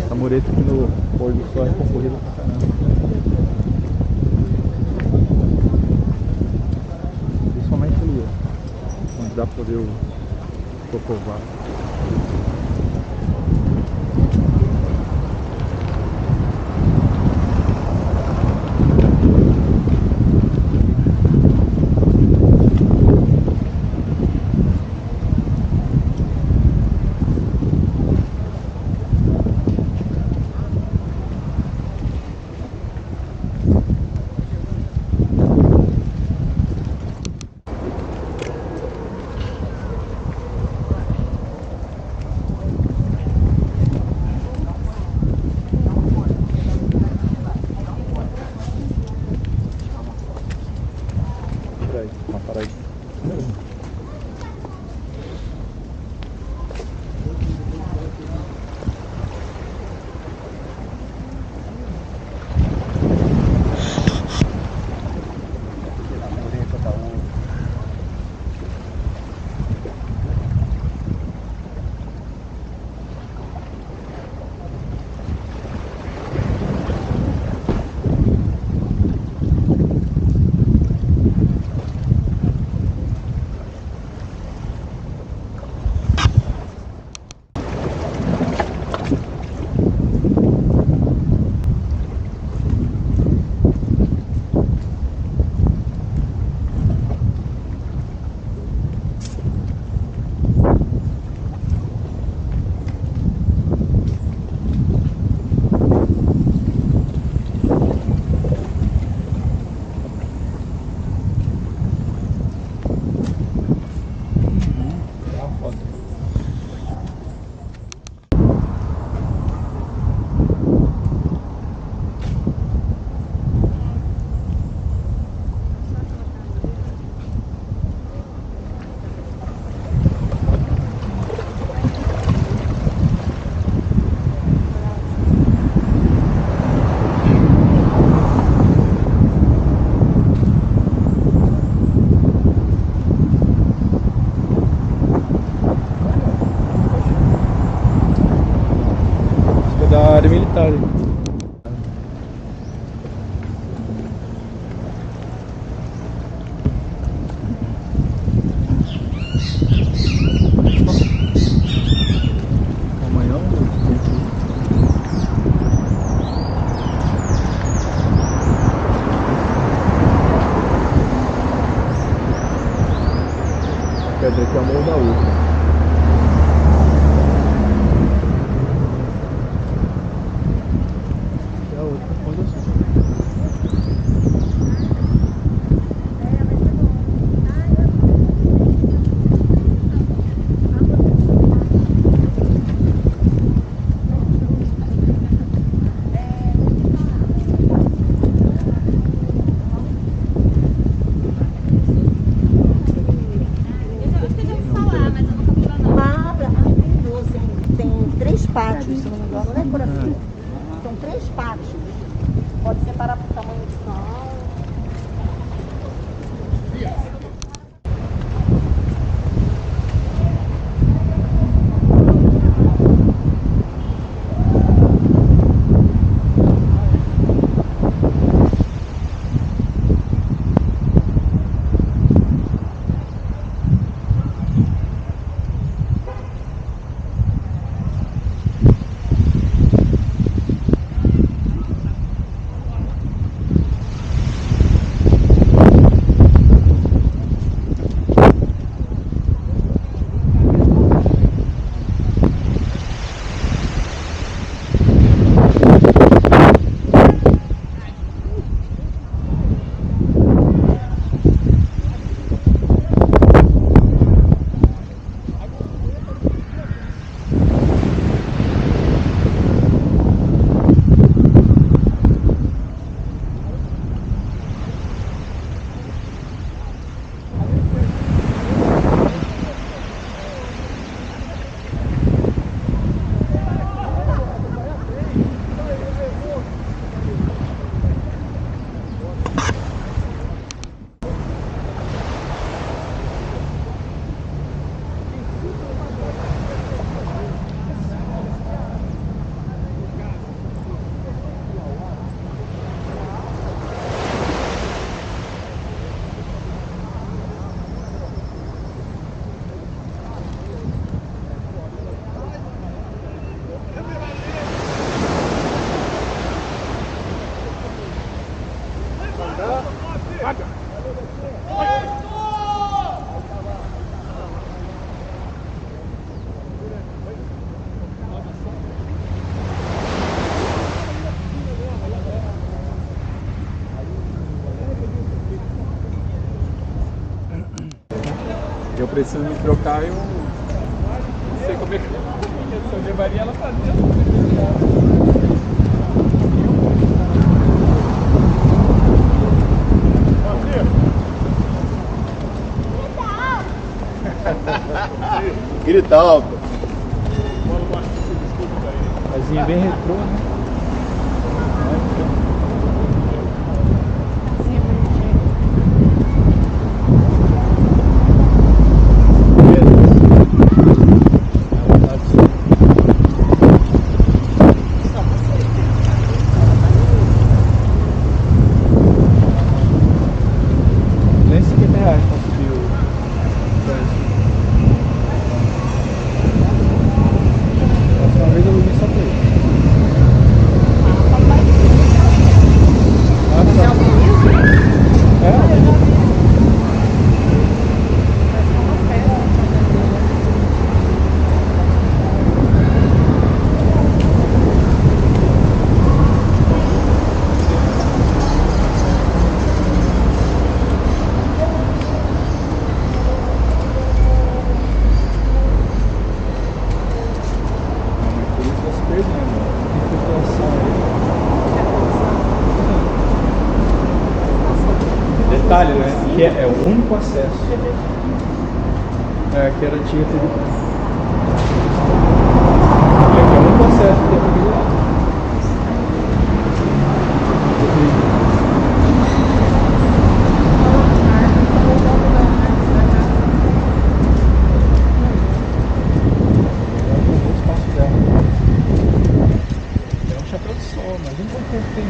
Essa mureta aqui no pôr do sol é concorrida pra caramba. Principalmente ali, ó, onde dá pra ver o Corcovado. Uma parada. Da área militar. Amanhã quer dizer que é o Morro da Urca. Pátios, se não me engano, não é por aqui. São 3 pátios. Pode separar por tamanho de cão. precisando me trocar, eu não sei como é que eu levaria ela pra dentro. Grita alto. Casinha bem retrô, né? Nem R$50 pra subir o preço. Próxima vez eu vou vir só pra isso. Detalhe, né? Que é o único acesso. Aqui era tinha tudo. Aqui é o único acesso que tem para aquele lado. É um chapéu de sol, mas não tem tempo tem, né?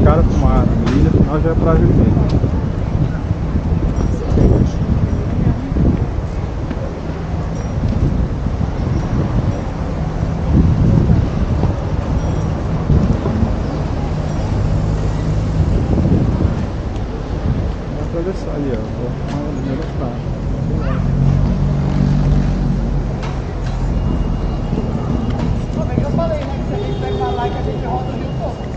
Cara fumar, e no final já é pra viver. Vou atravessar ali, ó. Vou arrumar o primeiro prato. Como é que eu falei, né? Que se a gente vai falar que a gente roda o rio todo.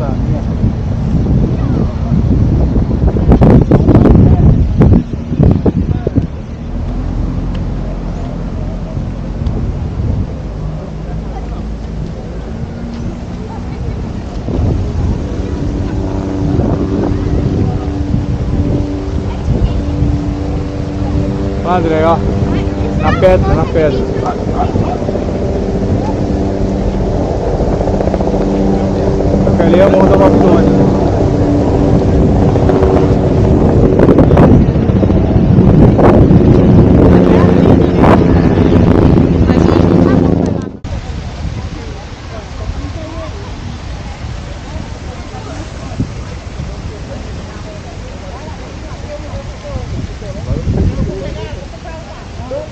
tá. André, ó. Na pedra, na pedra. Ali é o Morro da Babilônia.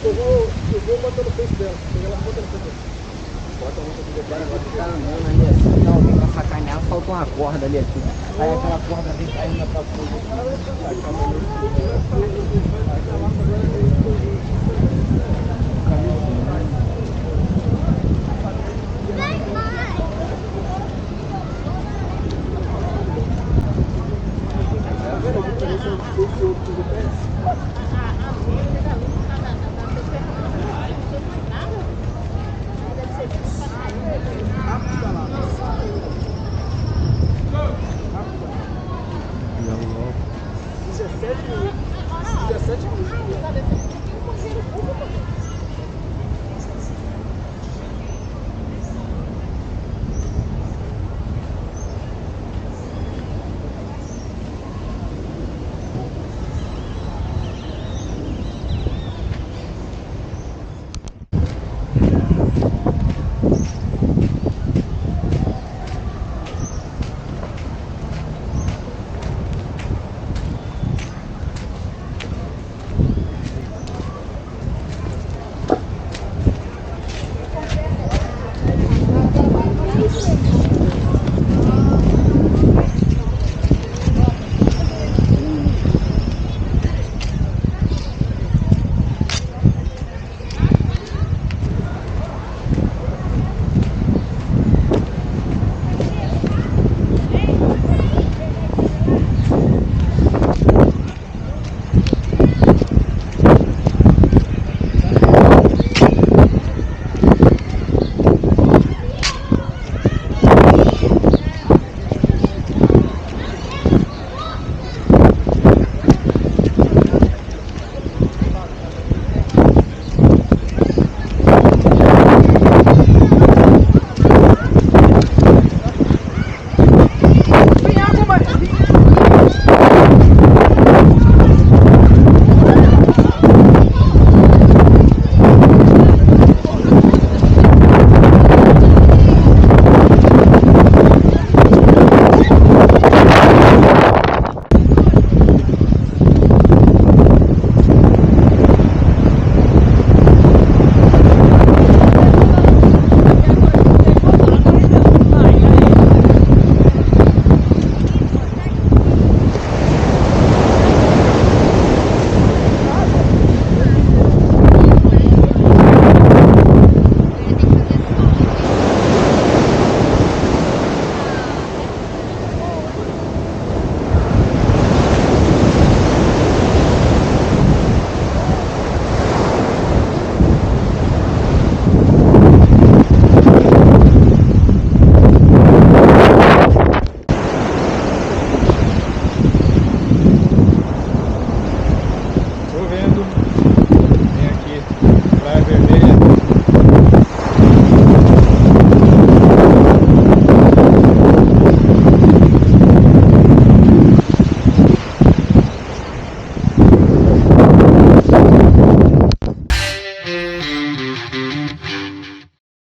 Eu vou botar no peito dela. Ela bota no peito dela. Bota a mão pra Agora vai ficar andando ali assim, não, vem pra sacanear, falta uma corda ali assim. Aí aquela corda vem caindo na tua frente.